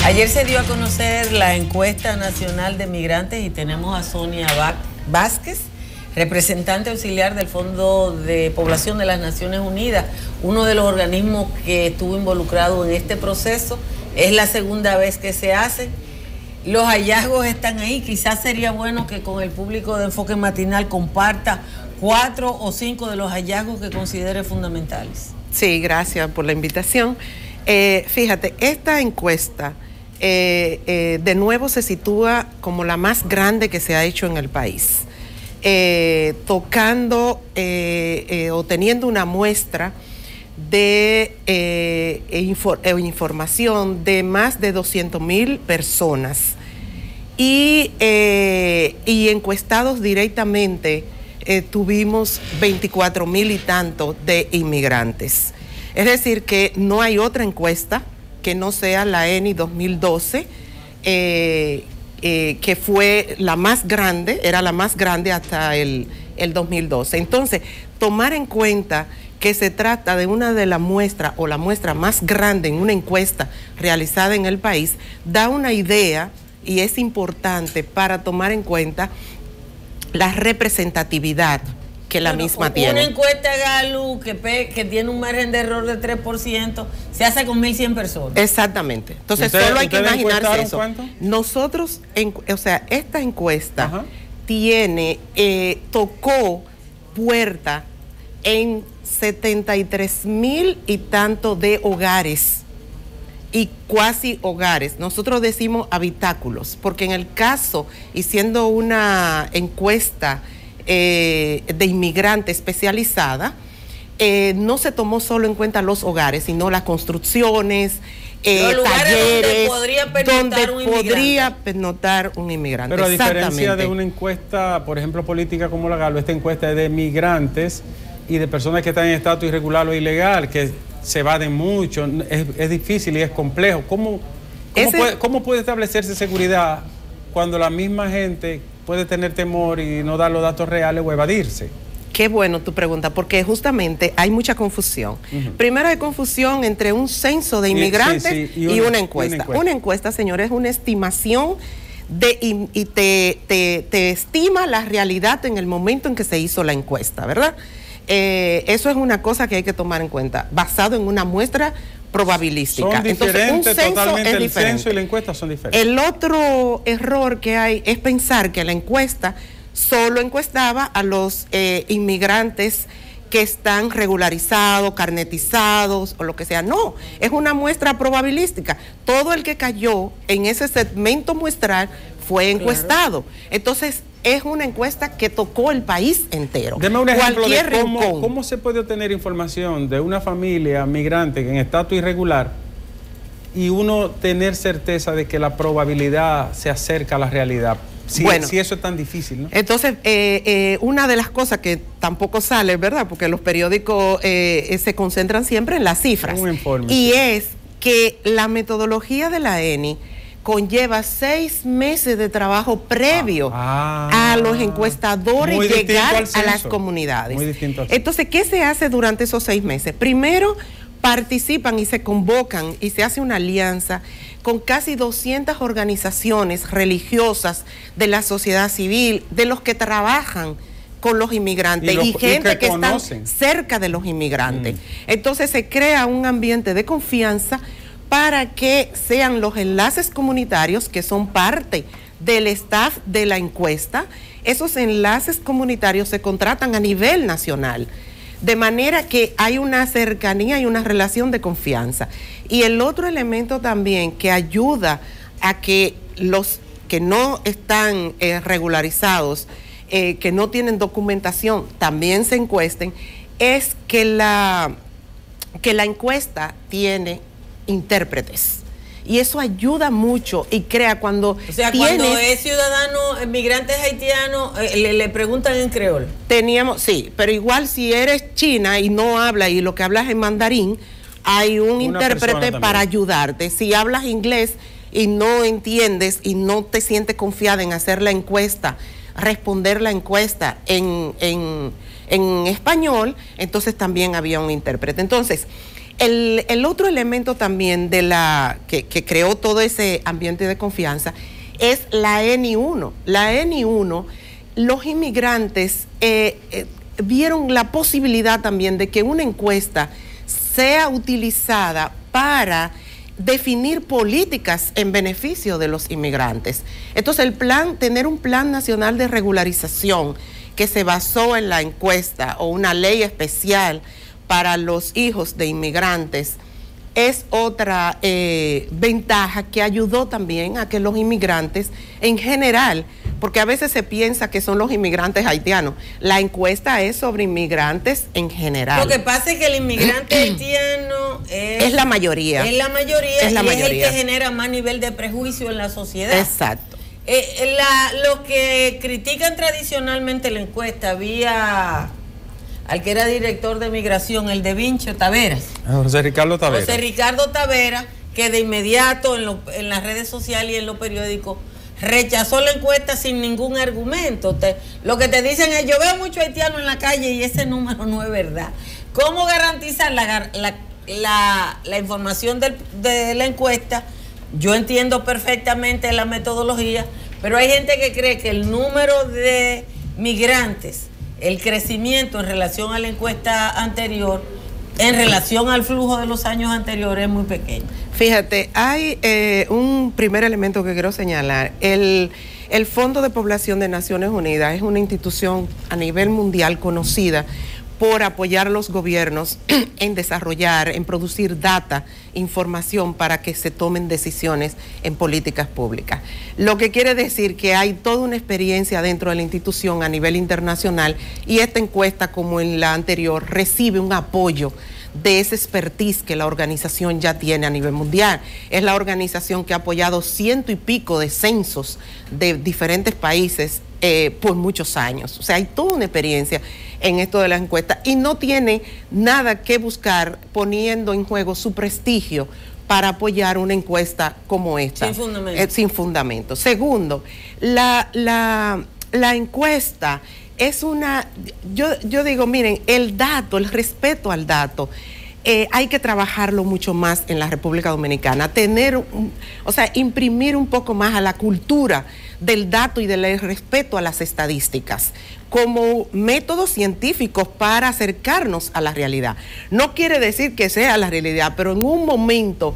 Ayer se dio a conocer la encuesta nacional de migrantes y tenemos a Sonia Vázquez, representante auxiliar del Fondo de Población de las Naciones Unidas, uno de los organismos que estuvo involucrado en este proceso. Es la segunda vez que se hace. Los hallazgos están ahí. Quizás sería bueno que con el público de Enfoque Matinal comparta 4 o 5 de los hallazgos que considere fundamentales. Sí, gracias por la invitación. Fíjate, esta encuesta de nuevo se sitúa como la más grande que se ha hecho en el país, tocando o teniendo una muestra de información de más de 200,000 personas y encuestados directamente tuvimos 24,000 y tanto de inmigrantes. Es decir, que no hay otra encuesta que no sea la ENI 2012, que fue la más grande, era la más grande hasta el 2012. Entonces, tomar en cuenta que se trata de una de las muestras o la muestra más grande en una encuesta realizada en el país, da una idea y es importante para tomar en cuenta la representatividad que la misma tiene. Una encuesta Gallup que tiene un margen de error de 3%, se hace con 1,100 personas. Exactamente. Entonces solo hay que imaginarse eso. ¿Cuánto? Nosotros, o sea, esta encuesta tiene, tocó puerta en 73,000 y tanto de hogares y cuasi hogares. Nosotros decimos habitáculos, porque en el caso, y siendo una encuesta de inmigrante especializada, no se tomó solo en cuenta los hogares, sino las construcciones, talleres, donde podría pernoctar un inmigrante. Pero a diferencia de una encuesta, por ejemplo, política como la Gallup, esta encuesta es de migrantes y de personas que están en estatus irregular o ilegal, que se evaden mucho, es difícil y es complejo. ¿Cómo puede establecerse seguridad cuando la misma gente puede tener temor y no dar los datos reales o evadirse? Qué bueno tu pregunta, porque justamente hay mucha confusión. Primero hay confusión entre un censo de inmigrantes y una encuesta. Una encuesta, señores, es una estimación y te estima la realidad en el momento en que se hizo la encuesta, ¿verdad? Eso es una cosa que hay que tomar en cuenta, basado en una muestra probabilística. Son diferentes. Entonces, un censo totalmente es el diferente. censo y la encuesta son diferentes. El otro error que hay es pensar que la encuesta solo encuestaba a los inmigrantes que están regularizados, carnetizados o lo que sea. No, es una muestra probabilística. Todo el que cayó en ese segmento muestral fue encuestado. Entonces, es una encuesta que tocó el país entero. Deme un ejemplo de cómo se puede obtener información de una familia migrante en estatus irregular y uno tener certeza de que la probabilidad se acerca a la realidad. Si eso es tan difícil, ¿no? Entonces, una de las cosas que tampoco sale, ¿verdad? Porque los periódicos se concentran siempre en las cifras. Un informe. Y es que la metodología de la ENI conlleva 6 meses de trabajo previo a los encuestadores llegar a las comunidades. Muy distinto. Entonces, ¿qué se hace durante esos 6 meses? Primero, participan y se convocan y se hace una alianza con casi 200 organizaciones religiosas de la sociedad civil, de los que trabajan con los inmigrantes y gente que están cerca de los inmigrantes. Entonces se crea un ambiente de confianza para que sean los enlaces comunitarios, que son parte del staff de la encuesta. Esos enlaces comunitarios se contratan a nivel nacional, de manera que hay una cercanía y una relación de confianza. Y el otro elemento también que ayuda a que los que no están regularizados, que no tienen documentación, también se encuesten, es que la encuesta tiene intérpretes. Y eso ayuda mucho y crea cuando... O sea, cuando es ciudadano, migrantes haitianos, le preguntan en creol. Sí, pero igual si eres china y no hablas y lo que hablas es mandarín, hay un intérprete para ayudarte. Si hablas inglés y no entiendes y no te sientes confiada en hacer la encuesta, responder la encuesta en español, entonces también había un intérprete. Entonces, El otro elemento también de que creó todo ese ambiente de confianza es la ENI 1. La ENI 1, los inmigrantes vieron la posibilidad también de que una encuesta sea utilizada para definir políticas en beneficio de los inmigrantes. Entonces tener un plan nacional de regularización que se basó en la encuesta o una ley especial para los hijos de inmigrantes es otra ventaja que ayudó también a que los inmigrantes en general, porque a veces se piensa que son los inmigrantes haitianos, la encuesta es sobre inmigrantes en general. Lo que pasa es que el inmigrante haitiano es la mayoría. Es la mayoría, es la mayoría. Es el que genera más nivel de prejuicio en la sociedad. Exacto. Los que critican tradicionalmente la encuesta, vía al que era director de migración, el de Vincho Taveras. José Ricardo Taveras. José Ricardo Taveras, que de inmediato en las redes sociales y en los periódicos rechazó la encuesta sin ningún argumento. Lo que te dicen es, yo veo mucho haitiano en la calle y ese número no es verdad. ¿Cómo garantizar la información de la encuesta? Yo entiendo perfectamente la metodología, pero hay gente que cree que el número de migrantes, el crecimiento en relación a la encuesta anterior, en relación al flujo de los años anteriores, es muy pequeño. Fíjate, hay un primer elemento que quiero señalar. El Fondo de Población de Naciones Unidas es una institución a nivel mundial conocida por apoyar a los gobiernos en desarrollar, en producir data, información para que se tomen decisiones en políticas públicas. Lo que quiere decir que hay toda una experiencia dentro de la institución a nivel internacional y esta encuesta, como en la anterior, recibe un apoyo de ese expertise que la organización ya tiene a nivel mundial. Es la organización que ha apoyado 100 y pico de censos de diferentes países por muchos años. O sea, hay toda una experiencia en esto de las encuestas y no tiene nada que buscar poniendo en juego su prestigio para apoyar una encuesta como esta. Sin fundamento. Sin fundamento. Segundo, la encuesta es yo digo, miren, el dato, el respeto al dato, hay que trabajarlo mucho más en la República Dominicana, imprimir un poco más a la cultura del dato y del respeto a las estadísticas como métodos científicos para acercarnos a la realidad. No quiere decir que sea la realidad, pero en un momento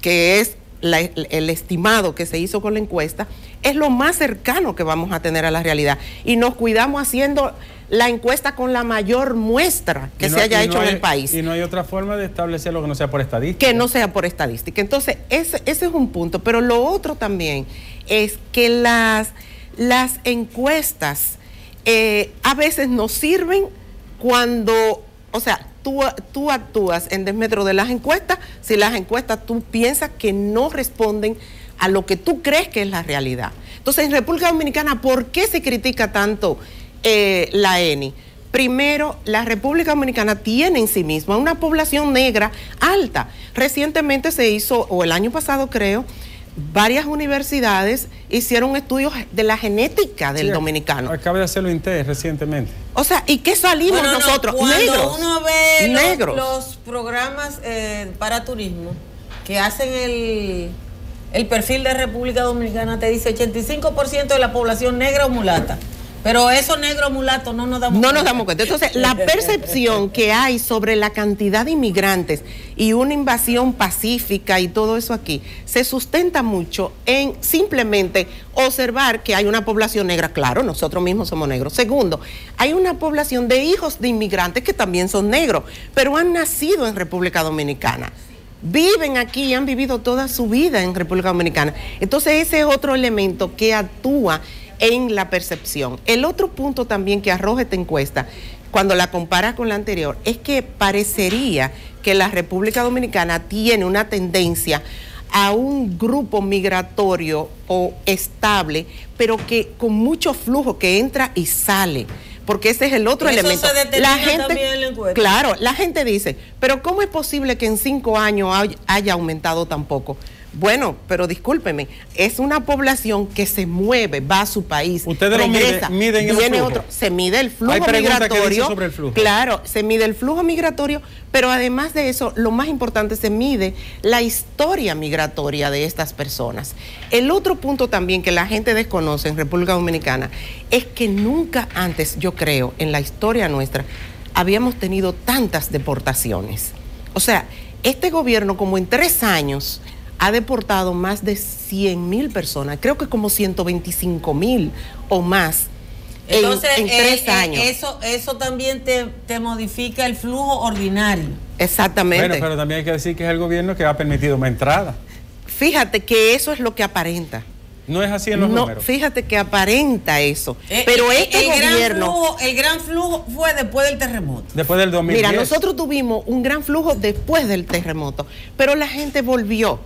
que es el estimado que se hizo con la encuesta, es lo más cercano que vamos a tener a la realidad. Y nos cuidamos haciendo la encuesta con la mayor muestra que se haya hecho en el país. Y no hay otra forma de establecerlo que no sea por estadística. Que no sea por estadística. Entonces, ese es un punto. Pero lo otro también es que las encuestas a veces nos sirven cuando, tú actúas en desmedro de las encuestas, si las encuestas tú piensas que no responden a lo que tú crees que es la realidad. Entonces, en República Dominicana, ¿por qué se critica tanto la ENI? Primero, la República Dominicana tiene en sí misma una población negra alta. Recientemente se hizo, o el año pasado creo, varias universidades hicieron estudios de la genética del dominicano. Acaba de hacerlo INTE recientemente. O sea, ¿y qué salimos nosotros? Negros. Cuando uno ve negros. los programas para turismo que hacen el perfil de República Dominicana, te dice 85% de la población negra o mulata. Pero esos negros mulatos no nos damos cuenta. No nos damos cuenta. Entonces, la percepción que hay sobre la cantidad de inmigrantes y una invasión pacífica y todo eso aquí, se sustenta mucho en simplemente observar que hay una población negra. Claro, nosotros mismos somos negros. Segundo, hay una población de hijos de inmigrantes que también son negros, pero han nacido en República Dominicana. Viven aquí y han vivido toda su vida en República Dominicana. Entonces, ese es otro elemento que actúa en la percepción. El otro punto también que arroja esta encuesta, cuando la comparas con la anterior, es que parecería que la República Dominicana tiene una tendencia a un grupo migratorio o estable, pero que con mucho flujo que entra y sale. Porque ese es el otro elemento. Se determina también en la encuesta. Claro, la gente dice, pero ¿cómo es posible que en 5 años haya aumentado tan poco? Bueno, pero discúlpeme, es una población que se mueve, va a su país, ustedes regresa, lo miden el viene flujo. otro, se mide el flujo Hay preguntas migratorio. que dicen sobre el flujo. Claro, se mide el flujo migratorio, pero además de eso, lo más importante, se mide la historia migratoria de estas personas. El otro punto también que la gente desconoce en República Dominicana es que nunca antes, yo creo, en la historia nuestra, habíamos tenido tantas deportaciones. O sea, este gobierno, como en 3 años, ha deportado más de 100,000 personas, creo que como 125,000 o más. Entonces, en 3 años. Eso también te modifica el flujo ordinario. Exactamente. Bueno, pero también hay que decir que es el gobierno que ha permitido más entrada. Fíjate que eso es lo que aparenta. No es así en los números. Fíjate que aparenta eso. Pero este gobierno... El gran flujo fue después del terremoto. Después del 2010. Mira, nosotros tuvimos un gran flujo después del terremoto, pero la gente volvió.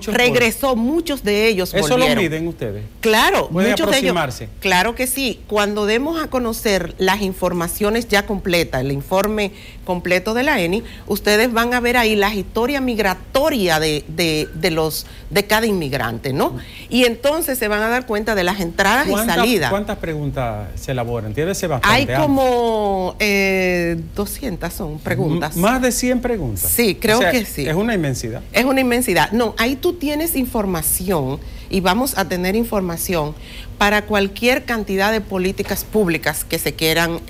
Regresó, muchos de ellos volvieron. ¿Eso lo miden ustedes? Claro, ¿Pueden muchos de ellos. aproximarse? Claro que sí. Cuando demos a conocer las informaciones ya completas, el informe completo de la ENI, ustedes van a ver ahí la historia migratoria de cada inmigrante, ¿no? Y entonces se van a dar cuenta de las entradas y salidas. ¿Cuántas preguntas se elaboran? Tiene que ser bastante. Hay como 200 son preguntas. ¿Más de 100 preguntas? Sí, creo que sí. Es una inmensidad. Es una inmensidad. No, ahí tú tienes información y vamos a tener información para cualquier cantidad de políticas públicas que se quieran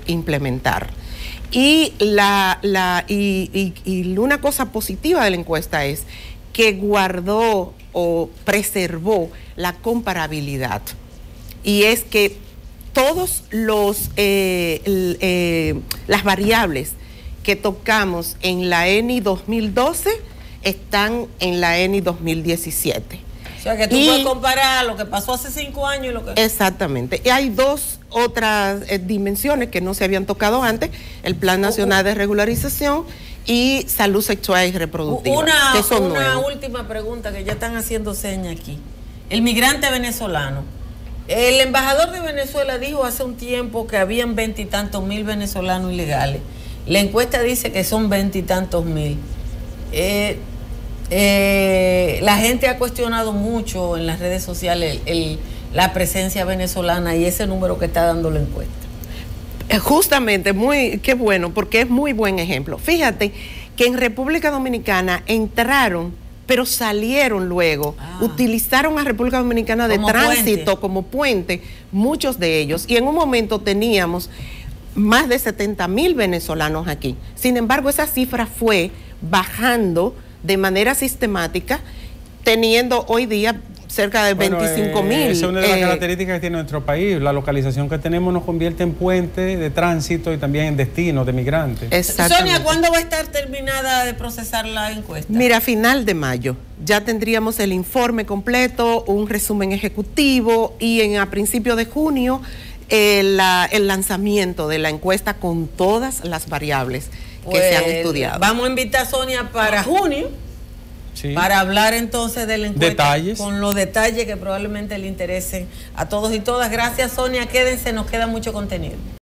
implementar. Y una cosa positiva de la encuesta es que guardó o preservó la comparabilidad. Y es que todos las variables que tocamos en la ENI 2012 están en la ENI 2017. O sea que tú puedes comparar lo que pasó hace 5 años y lo que... Exactamente. Y hay 2 otras dimensiones que no se habían tocado antes, el Plan Nacional de Regularización y Salud Sexual y Reproductiva. Una última pregunta que ya están haciendo señas aquí. El migrante venezolano. El embajador de Venezuela dijo hace un tiempo que habían 20 y tantos mil venezolanos ilegales. La encuesta dice que son 20 y tantos mil. La gente ha cuestionado mucho en las redes sociales la presencia venezolana y ese número que está dando la encuesta. Justamente, qué bueno, porque es muy buen ejemplo. Fíjate que en República Dominicana entraron, pero salieron luego, utilizaron a República Dominicana de tránsito como puente, muchos de ellos, y en un momento teníamos más de 70,000 venezolanos aquí. Sin embargo, esa cifra fue bajando de manera sistemática, teniendo hoy día cerca de 25,000. Esa es una de las características que tiene nuestro país. La localización que tenemos nos convierte en puente de tránsito y también en destino de migrantes. Sonia, ¿cuándo va a estar terminada de procesar la encuesta? Mira, a final de mayo ya tendríamos el informe completo, un resumen ejecutivo y a principios de junio el lanzamiento de la encuesta con todas las variables que se han estudiado. Vamos a invitar a Sonia para junio, para hablar entonces de la encuesta con los detalles que probablemente le interesen a todos y todas. Gracias, Sonia, quédense, nos queda mucho contenido.